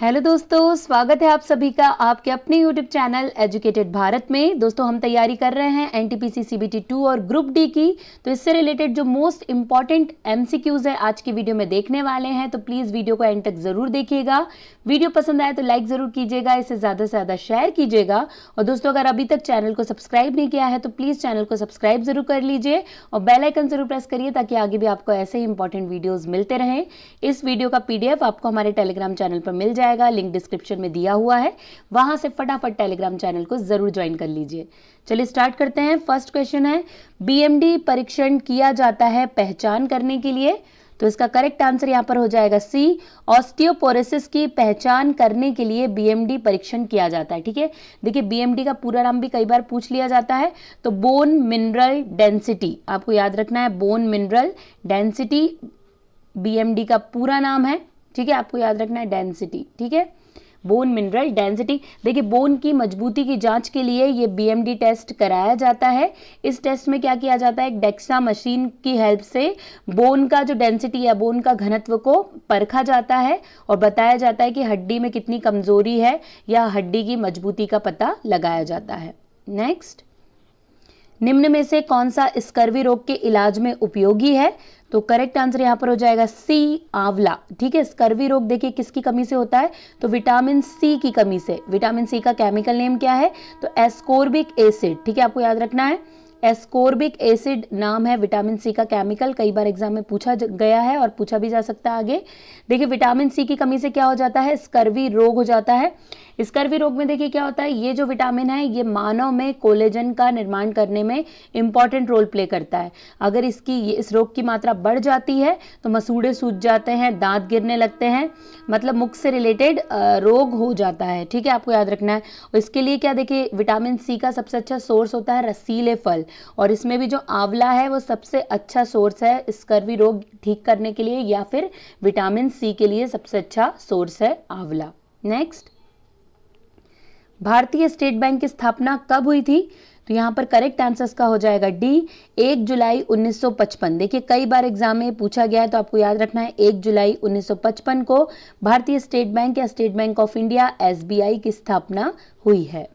Hello दोस्तों, स्वागत है आप सभी का आपके अपने यूट्यूब चैनल एजुकेटेड भारत में। दोस्तों हम तैयारी कर रहे हैं एनटीपीसी सीबीटी 2 और ग्रुप डी की। तो इससे रिलेटेड जो मोस्ट इंपॉर्टेंट एमसीक्यूज है आज की वीडियो में देखने वाले हैं, तो प्लीज़ वीडियो को एंड तक ज़रूर देखिएगा। वीडियो पसंद आए तो लाइक ज़रूर कीजिएगा, इसे ज़्यादा से ज़्यादा शेयर कीजिएगा। और दोस्तों अगर अभी तक चैनल को सब्सक्राइब नहीं किया है तो प्लीज़ चैनल को सब्सक्राइब जरूर कर लीजिए और बेल आइकन जरूर प्रेस करिए ताकि आगे भी आपको ऐसे ही इंपॉर्टेंट वीडियोज़ मिलते रहें। इस वीडियो का PDF आपको हमारे टेलीग्राम चैनल पर मिल जाएगा, लिंक डिस्क्रिप्शन में दिया हुआ है, वहां से फटाफट टेलीग्राम चैनल को जरूर ज्वाइन कर लीजिए। चलिए स्टार्ट करते हैं। फर्स्ट क्वेश्चन है, बीएमडी परीक्षण किया जाता है पहचान करने के लिए। तो इसका करेक्ट आंसर यहां पर हो जाएगा सी, ऑस्टियोपोरोसिस की पहचान करने के लिए बीएमडी परीक्षण किया जाता है। ठीक है, देखिए बीएमडी का पूरा नाम भी कई बार पूछ लिया जाता है, तो बोन मिनरल डेंसिटी आपको याद रखना है। बोन मिनरल डेंसिटी बीएमडी का पूरा नाम है। ठीक है, आपको याद रखना है डेंसिटी। ठीक है, बोन मिनरल डेंसिटी। देखिए बोन की मजबूती की जांच के लिए ये बीएमडी टेस्ट कराया जाता है। इस टेस्ट में क्या किया जाता है, एक डेक्सा मशीन की हेल्प से बोन का जो डेंसिटी या बोन का घनत्व को परखा जाता है और बताया जाता है कि हड्डी में कितनी कमजोरी है या हड्डी की मजबूती का पता लगाया जाता है। नेक्स्ट, निम्न में से कौन सा स्कर्वी रोग के इलाज में उपयोगी है। तो करेक्ट आंसर यहां पर हो जाएगा सी, आंवला। ठीक है, स्कर्वी रोग देखिए किसकी कमी से होता है, तो विटामिन सी की कमी से। विटामिन सी का केमिकल नेम क्या है, तो एस्कोर्बिक एसिड। ठीक है, आपको याद रखना है एस्कोर्बिक एसिड नाम है विटामिन सी का केमिकल। कई बार एग्जाम में पूछा गया है और पूछा भी जा सकता है आगे। देखिए विटामिन सी की कमी से क्या हो जाता है, स्कर्वी रोग हो जाता है। स्कर्वी रोग में देखिए क्या होता है, ये जो विटामिन है ये मानव में कोलेजन का निर्माण करने में इंपॉर्टेंट रोल प्ले करता है। अगर इस रोग की मात्रा बढ़ जाती है तो मसूड़े सूज जाते हैं, दांत गिरने लगते हैं, मतलब मुख से रिलेटेड रोग हो जाता है। ठीक है, आपको याद रखना है। और इसके लिए क्या, देखिए विटामिन सी का सबसे अच्छा सोर्स होता है रसीले फल, और इसमें भी जो आंवला है वो सबसे अच्छा सोर्स है स्कर्वी रोग ठीक करने के लिए, या फिर विटामिन सी के लिए सबसे अच्छा सोर्स है आंवला। नेक्स्ट, भारतीय स्टेट बैंक की स्थापना कब हुई थी। तो यहां पर करेक्ट आंसर का हो जाएगा डी, 1 जुलाई 1955। देखिए कई बार एग्जाम में पूछा गया है तो आपको याद रखना है 1 जुलाई 1955 को भारतीय स्टेट बैंक या state bank of India SBI की स्थापना हुई है।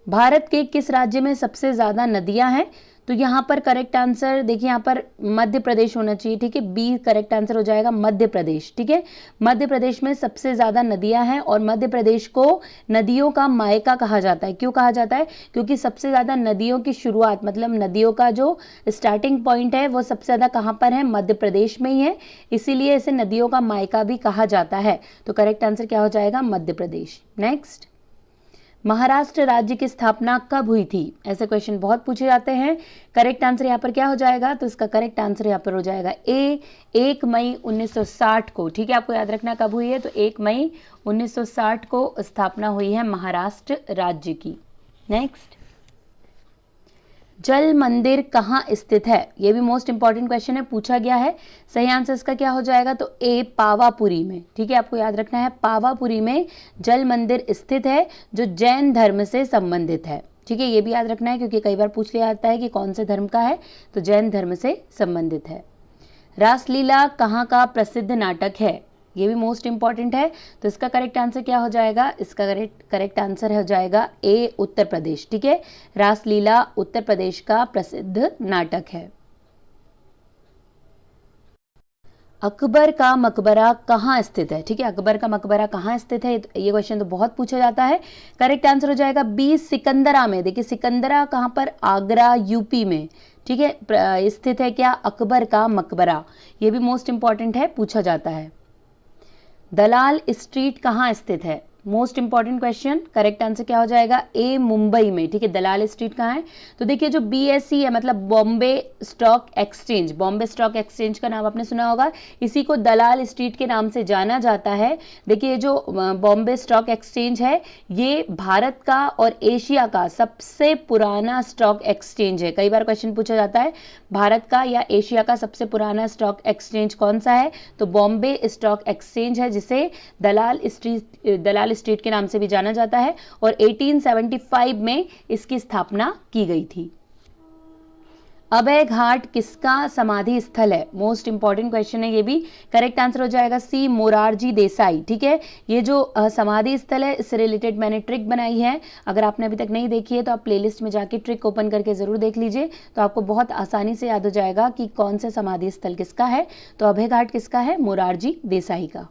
भारत के किस राज्य में सबसे ज्यादा नदियां हैं। तो यहां पर करेक्ट आंसर देखिए यहां पर मध्य प्रदेश होना चाहिए। ठीक है, बी करेक्ट आंसर हो जाएगा मध्य प्रदेश। ठीक है, मध्य प्रदेश में सबसे ज्यादा नदियां हैं और मध्य प्रदेश को नदियों का मायका कहा जाता है। क्यों कहा जाता है, क्योंकि सबसे ज्यादा नदियों की शुरुआत, मतलब नदियों का जो स्टार्टिंग पॉइंट है वो सबसे ज्यादा कहां पर है, मध्य प्रदेश में ही है, इसीलिए इसे नदियों का मायका भी कहा जाता है। तो करेक्ट आंसर क्या हो जाएगा, मध्य प्रदेश। नेक्स्ट, महाराष्ट्र राज्य की स्थापना कब हुई थी। ऐसे क्वेश्चन बहुत पूछे जाते हैं। करेक्ट आंसर यहाँ पर क्या हो जाएगा, तो इसका करेक्ट आंसर यहाँ पर हो जाएगा ए, 1 मई 1960 को। ठीक है, आपको याद रखना कब हुई है, तो 1 मई 1960 को स्थापना हुई है महाराष्ट्र राज्य की। नेक्स्ट, जल मंदिर कहाँ स्थित है। यह भी मोस्ट इंपॉर्टेंट क्वेश्चन है, पूछा गया है। सही आंसर इसका क्या हो जाएगा, तो ए, पावापुरी में। ठीक है, आपको याद रखना है पावापुरी में जल मंदिर स्थित है जो जैन धर्म से संबंधित है। ठीक है, ये भी याद रखना है क्योंकि कई बार पूछ लिया जाता है कि कौन से धर्म का है, तो जैन धर्म से संबंधित है। रासलीला कहाँ का प्रसिद्ध नाटक है, ये भी मोस्ट इंपॉर्टेंट है। तो इसका करेक्ट आंसर क्या हो जाएगा, इसका करेक्ट आंसर हो जाएगा ए, उत्तर प्रदेश। ठीक है, रासलीला उत्तर प्रदेश का प्रसिद्ध नाटक है। अकबर का मकबरा कहाँ स्थित है। ठीक है, अकबर का मकबरा कहाँ स्थित है, ये क्वेश्चन तो बहुत पूछा जाता है। करेक्ट आंसर हो जाएगा बी, सिकंदरा में। देखिए सिकंदरा कहाँ पर, आगरा यूपी में। ठीक है, स्थित है क्या, अकबर का मकबरा। ये भी मोस्ट इंपॉर्टेंट है, पूछा जाता है। दलाल स्ट्रीट कहाँ स्थित है, most important question. Correct answer क्या हो जाएगा, ए, मुंबई में। ठीक है, दलाल स्ट्रीट कहाँ है, तो देखिए जो BSE है मतलब Bombay stock exchange, Bombay stock exchange का नाम आपने सुना होगा, इसी को दलाल स्ट्रीट के नाम से जाना जाता है। देखिए जो बॉम्बे स्टॉक एक्सचेंज है ये भारत का और एशिया का सबसे पुराना स्टॉक एक्सचेंज है। कई बार क्वेश्चन पूछा जाता है भारत का या एशिया का सबसे पुराना स्टॉक एक्सचेंज कौन सा है, तो बॉम्बे स्टॉक एक्सचेंज है, जिसे दलाल स्ट्रीट के नाम से भी जाना जाता है और 1875 में इसकी स्थापना की गई थी। अभय घाट किसका समाधि स्थल है? मोस्ट इंपॉर्टेंट क्वेश्चन है ये भी। करेक्ट आंसर हो जाएगा सी, मोरारजी देसाई। ठीक है, ये जो समाधि स्थल है इससे रिलेटेड मैंने ट्रिक बनाई है, अगर आपने अभी तक नहीं देखी है तो आप प्लेलिस्ट में जाके ट्रिक ओपन करके जरूर देख लीजिए, तो आपको बहुत आसानी से याद हो जाएगा कि कौन सा समाधि स्थल किसका है। तो अभय घाट किसका है? मोरारजी देसाई का।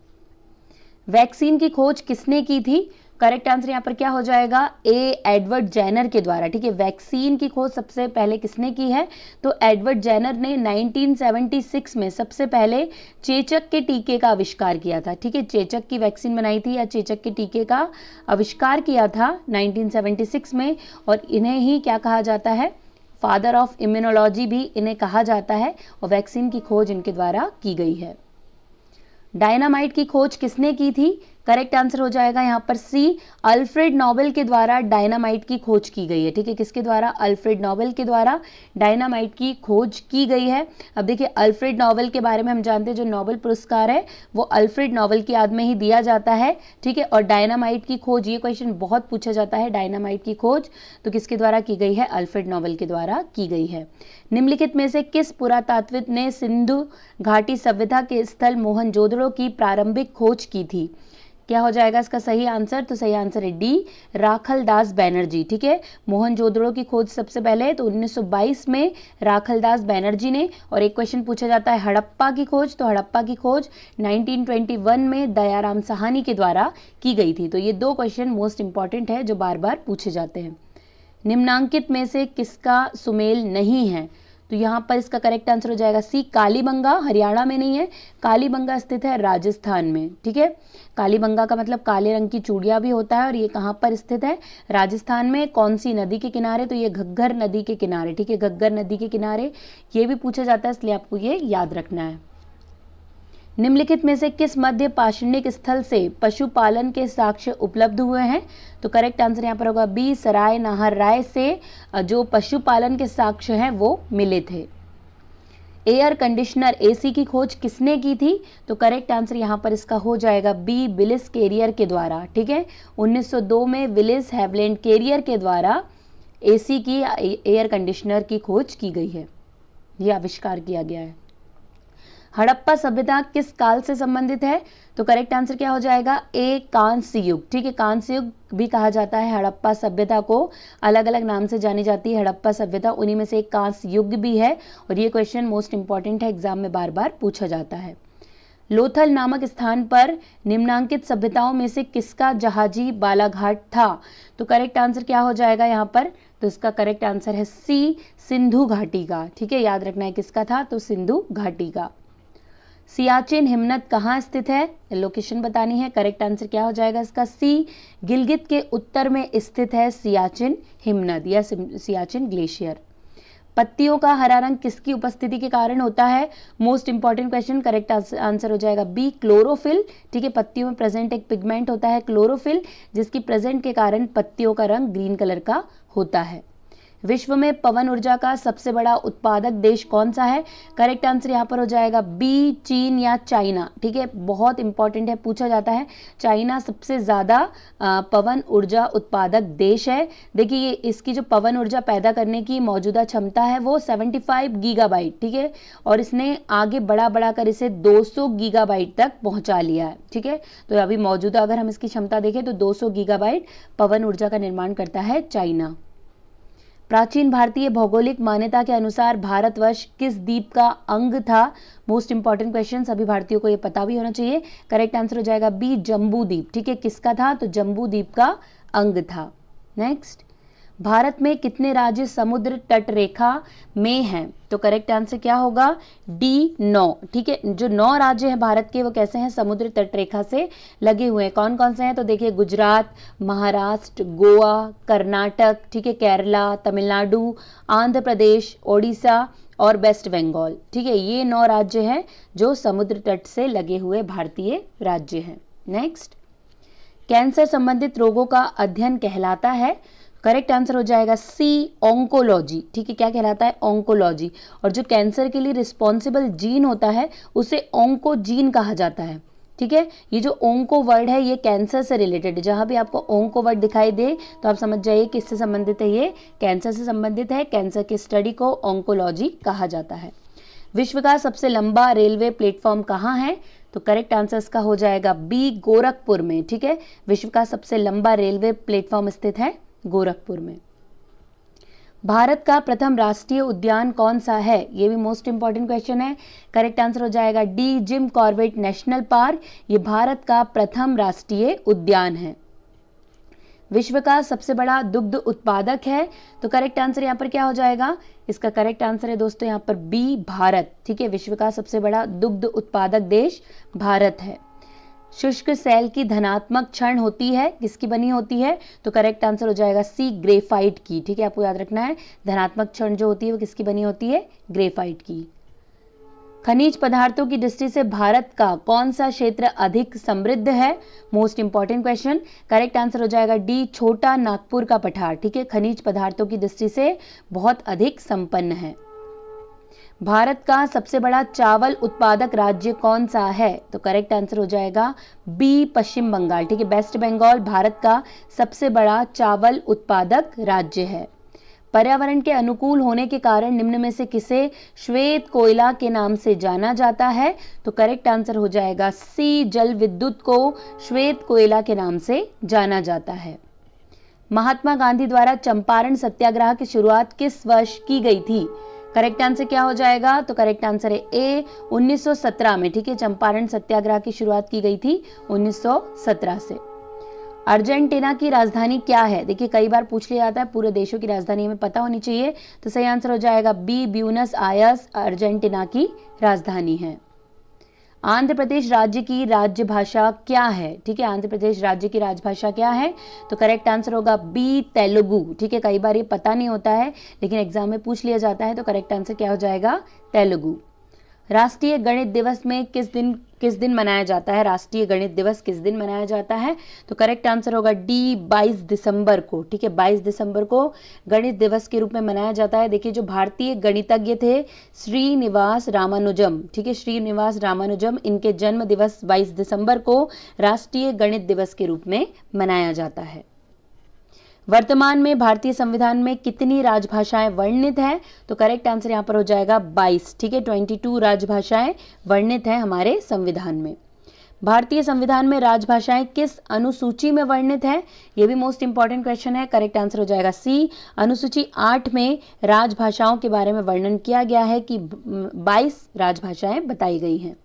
वैक्सीन की खोज किसने की थी? करेक्ट आंसर यहाँ पर क्या हो जाएगा? ए, एडवर्ड जेनर के द्वारा। ठीक है, वैक्सीन की खोज सबसे पहले किसने की है? तो एडवर्ड जेनर ने 1976 में सबसे पहले चेचक के टीके का आविष्कार किया था। ठीक है, चेचक की वैक्सीन बनाई थी या चेचक के टीके का आविष्कार किया था 1976 में, और इन्हें ही क्या कहा जाता है? फादर ऑफ इम्यूनोलॉजी भी इन्हें कहा जाता है, और वैक्सीन की खोज इनके द्वारा की गई है। डायनामाइट की खोज किसने की थी? करेक्ट आंसर हो जाएगा यहाँ पर सी, अल्फ्रेड नोबेल के द्वारा डायनामाइट की खोज की गई है। ठीक है, किसके द्वारा? अल्फ्रेड नोबेल के द्वारा डायनामाइट की खोज की गई है। अब देखिए, अल्फ्रेड नोबेल के बारे में हम जानते हैं, जो नोबेल पुरस्कार है वो अल्फ्रेड नोबेल की याद में ही दिया जाता है। ठीक है, और डायनामाइट की खोज, ये क्वेश्चन बहुत पूछा जाता है, डायनामाइट की खोज तो किसके द्वारा की गई है? अल्फ्रेड नोबेल के द्वारा की गई है। निम्नलिखित में से किस पुरातात्विक ने सिंधु घाटी सभ्यता के स्थल मोहनजोदड़ो की प्रारंभिक खोज की थी? क्या हो जाएगा इसका सही आंसर? तो सही आंसर है डी, राखलदास बैनर्जी। ठीक है, मोहनजोदड़ो की खोज सबसे पहले तो 1922 में राखलदास बैनर्जी ने, और एक क्वेश्चन पूछा जाता है हड़प्पा की खोज, तो हड़प्पा की खोज 1921 में दयाराम साहनी के द्वारा की गई थी। तो ये दो क्वेश्चन मोस्ट इंपॉर्टेंट है जो बार बार पूछे जाते हैं। निम्नांकित में से किसका सुमेल नहीं है? तो यहाँ पर इसका करेक्ट आंसर हो जाएगा सी, कालीबंगा। हरियाणा में नहीं है, कालीबंगा स्थित है राजस्थान में। ठीक है, कालीबंगा का मतलब काले रंग की चूड़ियां भी होता है, और ये कहाँ पर स्थित है? राजस्थान में। कौन सी नदी के किनारे? तो ये घग्गर नदी के किनारे। ठीक है, घग्गर नदी के किनारे, ये भी पूछा जाता है, इसलिए आपको ये याद रखना है। निम्नलिखित में से किस मध्य पाषाणिक स्थल से पशुपालन के साक्ष्य उपलब्ध हुए हैं? तो करेक्ट आंसर यहाँ पर होगा बी, सराय नाहर राय से जो पशुपालन के साक्ष्य हैं वो मिले थे। एयर कंडीशनर एसी की खोज किसने की थी? तो करेक्ट आंसर यहाँ पर इसका हो जाएगा बी, विलिस कैरियर के द्वारा। ठीक है, 1902 में विलिस हैवलैंड कैरियर के द्वारा एसी की, एयर कंडीशनर की खोज की गई है, यह आविष्कार किया गया है। हड़प्पा सभ्यता किस काल से संबंधित है? तो करेक्ट आंसर क्या हो जाएगा? ए, कांस्य युग। ठीक है, कांस्य युग भी कहा जाता है हड़प्पा सभ्यता को, अलग अलग नाम से जानी जाती है हड़प्पा सभ्यता, उन्हीं में से एक कांस्य युग भी है, और ये क्वेश्चन मोस्ट इंपॉर्टेंट है, एग्जाम में बार बार पूछा जाता है। लोथल नामक स्थान पर निम्नांकित सभ्यताओं में से किसका जहाजी बालाघाट था? तो करेक्ट आंसर क्या हो जाएगा यहाँ पर? तो इसका करेक्ट आंसर है सी, सिंधु घाटी का। ठीक है, याद रखना है किसका था? तो सिंधु घाटी का। सियाचिन हिमनद कहाँ स्थित है? लोकेशन बतानी है। करेक्ट आंसर क्या हो जाएगा इसका? सी, गिलगित के उत्तर में स्थित है सियाचिन हिमनद या सियाचिन ग्लेशियर। पत्तियों का हरा रंग किसकी उपस्थिति के कारण होता है? Most important question. Correct answer हो जाएगा बी, क्लोरोफिल। ठीक है, पत्तियों में प्रेजेंट एक पिगमेंट होता है क्लोरोफिल, जिसकी प्रेजेंट के कारण पत्तियों का रंग ग्रीन कलर का होता है। विश्व में पवन ऊर्जा का सबसे बड़ा उत्पादक देश कौन सा है? करेक्ट आंसर यहाँ पर हो जाएगा बी, चीन या चाइना। ठीक है, बहुत इंपॉर्टेंट है, पूछा जाता है। चाइना सबसे ज्यादा पवन ऊर्जा उत्पादक देश है। देखिए, इसकी जो पवन ऊर्जा पैदा करने की मौजूदा क्षमता है वो 75 गीगाबाइट। ठीक है, और इसने आगे बढ़ा कर इसे 200 गीगाबाइट तक पहुंचा लिया है। ठीक है, तो अभी मौजूदा अगर हम इसकी क्षमता देखें तो 200 गीगाबाइट पवन ऊर्जा का निर्माण करता है चाइना। प्राचीन भारतीय भौगोलिक मान्यता के अनुसार भारतवर्ष किस द्वीप का अंग था? मोस्ट इंपॉर्टेंट क्वेश्चन, सभी भारतीयों को यह पता भी होना चाहिए। करेक्ट आंसर हो जाएगा बी, जम्बू द्वीप। ठीक है, किसका था? तो जम्बू द्वीप का अंग था। नेक्स्ट, भारत में कितने राज्य समुद्र तट रेखा में हैं? तो करेक्ट आंसर क्या होगा? डी, 9। ठीक है, जो 9 राज्य हैं भारत के वो कैसे हैं? समुद्र तट रेखा से लगे हुए हैं। कौन कौन से हैं? तो देखिए, गुजरात, महाराष्ट्र, गोवा, कर्नाटक, ठीक है, केरला, तमिलनाडु, आंध्र प्रदेश, ओडिशा और वेस्ट बंगाल। ठीक है, ये 9 राज्य हैं जो समुद्र तट से लगे हुए भारतीय राज्य हैं। नेक्स्ट, कैंसर संबंधित रोगों का अध्ययन कहलाता है? करेक्ट आंसर हो जाएगा सी, ऑन्कोलॉजी। ठीक है, क्या कहलाता है? ऑन्कोलॉजी। और जो कैंसर के लिए रिस्पॉन्सिबल जीन होता है उसे ऑन्कोजीन कहा जाता है। ठीक है। ये जो ओंको वर्ड है ये कैंसर से रिलेटेड है, जहां भी आपको ओंको वर्ड दिखाई दे तो आप समझ जाइए किससे संबंधित है, ये कैंसर से संबंधित है। कैंसर की स्टडी को ओंकोलॉजी कहा जाता है। विश्व का सबसे लंबा रेलवे प्लेटफॉर्म कहाँ है? तो करेक्ट आंसर इसका हो जाएगा बी, गोरखपुर में। ठीक है, विश्व का सबसे लंबा रेलवे प्लेटफॉर्म स्थित है गोरखपुर में। भारत का प्रथम राष्ट्रीय उद्यान कौन सा है? ये भी मोस्ट इंपॉर्टेंट क्वेश्चन है। करेक्ट आंसर हो जाएगा D, Jim Corbett national park. ये भारत का प्रथम राष्ट्रीय उद्यान है। विश्व का सबसे बड़ा दुग्ध उत्पादक है, तो करेक्ट आंसर यहाँ पर क्या हो जाएगा? इसका करेक्ट आंसर है दोस्तों यहाँ पर बी, भारत। ठीक है, विश्व का सबसे बड़ा दुग्ध उत्पादक देश भारत है। शुष्क सेल की धनात्मक क्षण होती है, किसकी बनी होती है? तो करेक्ट आंसर हो जाएगा सी, ग्रेफाइट की। ठीक है, आपको याद रखना है, धनात्मक क्षण जो होती है वो किसकी बनी होती है? ग्रेफाइट की। खनिज पदार्थों की दृष्टि से भारत का कौन सा क्षेत्र अधिक समृद्ध है? Most important question. Correct answer हो जाएगा डी, छोटा नागपुर का पठार। ठीक है, खनिज पदार्थों की दृष्टि से बहुत अधिक संपन्न है। भारत का सबसे बड़ा चावल उत्पादक राज्य कौन सा है? तो करेक्ट आंसर हो जाएगा बी, पश्चिम बंगाल। ठीक है, वेस्ट बंगाल भारत का सबसे बड़ा चावल उत्पादक राज्य है। पर्यावरण के अनुकूल होने के कारण निम्न में से किसे श्वेत कोयला के नाम से जाना जाता है? तो करेक्ट आंसर हो जाएगा सी, जल विद्युत को श्वेत कोयला के नाम से जाना जाता है। महात्मा गांधी द्वारा चंपारण सत्याग्रह की शुरुआत किस वर्ष की गई थी? करेक्ट आंसर क्या हो जाएगा? तो करेक्ट आंसर है ए, 1917 में। ठीक है, चंपारण सत्याग्रह की शुरुआत की गई थी 1917 से। अर्जेंटीना की राजधानी क्या है? देखिए कई बार पूछ लिया जाता है, पूरे देशों की राजधानी हमें पता होनी चाहिए, तो सही आंसर हो जाएगा बी, ब्यूनस आयर्स अर्जेंटीना की राजधानी है। आंध्र प्रदेश राज्य की राज्य भाषा क्या है? ठीक है, आंध्र प्रदेश राज्य की राजभाषा क्या है? तो करेक्ट आंसर होगा बी, तेलुगु। ठीक है, कई बार ये पता नहीं होता है लेकिन एग्जाम में पूछ लिया जाता है, तो करेक्ट आंसर क्या हो जाएगा? तेलुगु। राष्ट्रीय गणित दिवस में किस दिन मनाया जाता है? राष्ट्रीय गणित दिवस किस दिन मनाया जाता है? तो करेक्ट आंसर होगा डी, 22 दिसंबर को। ठीक है, 22 दिसंबर को गणित दिवस के रूप में मनाया जाता है। देखिए जो भारतीय गणितज्ञ थे श्रीनिवास रामानुजम, ठीक है, श्रीनिवास रामानुजम, इनके जन्म दिवस 22 दिसंबर को राष्ट्रीय गणित दिवस के रूप में मनाया जाता है। वर्तमान में भारतीय संविधान में कितनी राजभाषाएं वर्णित हैं? तो करेक्ट आंसर यहां पर हो जाएगा 22। ठीक है, 22 राजभाषाएं वर्णित हैं हमारे संविधान में। भारतीय संविधान में राजभाषाएं किस अनुसूची में वर्णित है? यह भी मोस्ट इंपॉर्टेंट क्वेश्चन है। करेक्ट आंसर हो जाएगा सी, अनुसूची 8 में राजभाषाओं के बारे में वर्णन किया गया है कि 22 राजभाषाएं बताई गई हैं।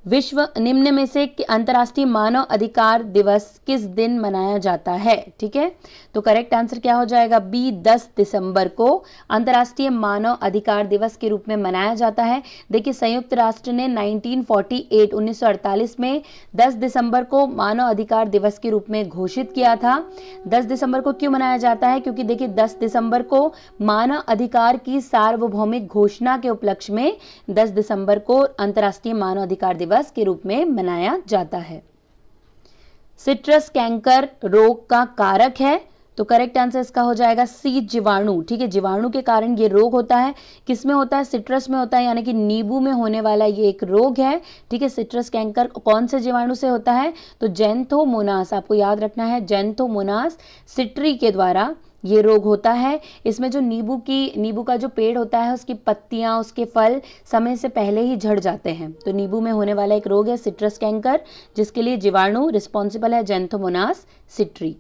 विश्व निम्न में से अंतर्राष्ट्रीय मानव अधिकार दिवस किस दिन मनाया जाता है? ठीक है, तो करेक्ट आंसर क्या हो जाएगा? बी, 10 दिसंबर को अंतर्राष्ट्रीय मानव अधिकार दिवस के रूप में मनाया जाता है। देखिए संयुक्त राष्ट्र ने 1948 में 10 दिसंबर को मानव अधिकार दिवस के रूप में घोषित किया था। 10 दिसंबर को क्यों मनाया जाता है? क्योंकि देखिए 10 दिसंबर को मानव अधिकार की सार्वभौमिक घोषणा के उपलक्ष्य में 10 दिसंबर को अंतर्राष्ट्रीय मानव अधिकार दिवस के रूप में मनाया जाता है। सिट्रस कैंकर रोग का कारक है? तो करेक्ट आंसर इसका हो जाएगा सी, जीवाणु। ठीक है, जीवाणु के कारण ये रोग होता है। किसमें होता है? सिट्रस में होता है, यानी कि नींबू में होने वाला ये एक रोग है। ठीक है, सिट्रस कैंकर कौन से जीवाणु से होता है? तो जैंथोमोनास, आपको याद रखना है, जैंथोमोनास सिट्री के द्वारा ये रोग होता है। इसमें जो नींबू का जो पेड़ होता है उसकी पत्तियां, उसके फल समय से पहले ही झड़ जाते हैं। तो नींबू में होने वाला एक रोग है सिट्रस कैंकर, जिसके लिए जीवाणु रिस्पॉन्सिबल है जैंथोमोनास सिट्री।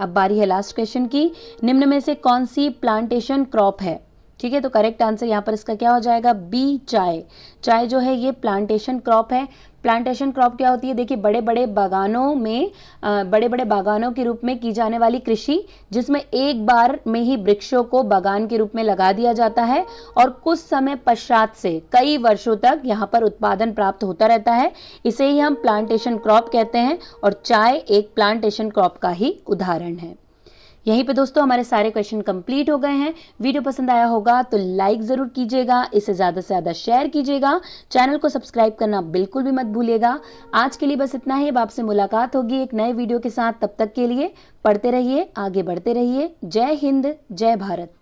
अब बारी है लास्ट क्वेश्चन की। निम्न में से कौन सी प्लांटेशन क्रॉप है? ठीक है, तो करेक्ट आंसर यहाँ पर इसका क्या हो जाएगा? बी, चाय। चाय जो है ये प्लांटेशन क्रॉप है। प्लांटेशन क्रॉप क्या होती है? देखिए बड़े बड़े बागानों के रूप में की जाने वाली कृषि, जिसमें एक बार में ही वृक्षों को बागान के रूप में लगा दिया जाता है और कुछ समय पश्चात से कई वर्षों तक यहाँ पर उत्पादन प्राप्त होता रहता है। इसे ही हम प्लांटेशन क्रॉप कहते हैं और चाय एक प्लांटेशन क्रॉप का ही उदाहरण है। यहीं पे दोस्तों हमारे सारे क्वेश्चन कंप्लीट हो गए हैं। वीडियो पसंद आया होगा तो लाइक जरूर कीजिएगा, इसे ज्यादा से ज्यादा शेयर कीजिएगा, चैनल को सब्सक्राइब करना बिल्कुल भी मत भूलिएगा। आज के लिए बस इतना ही। अब आपसे मुलाकात होगी एक नए वीडियो के साथ। तब तक के लिए पढ़ते रहिए, आगे बढ़ते रहिए। जय हिंद, जय भारत।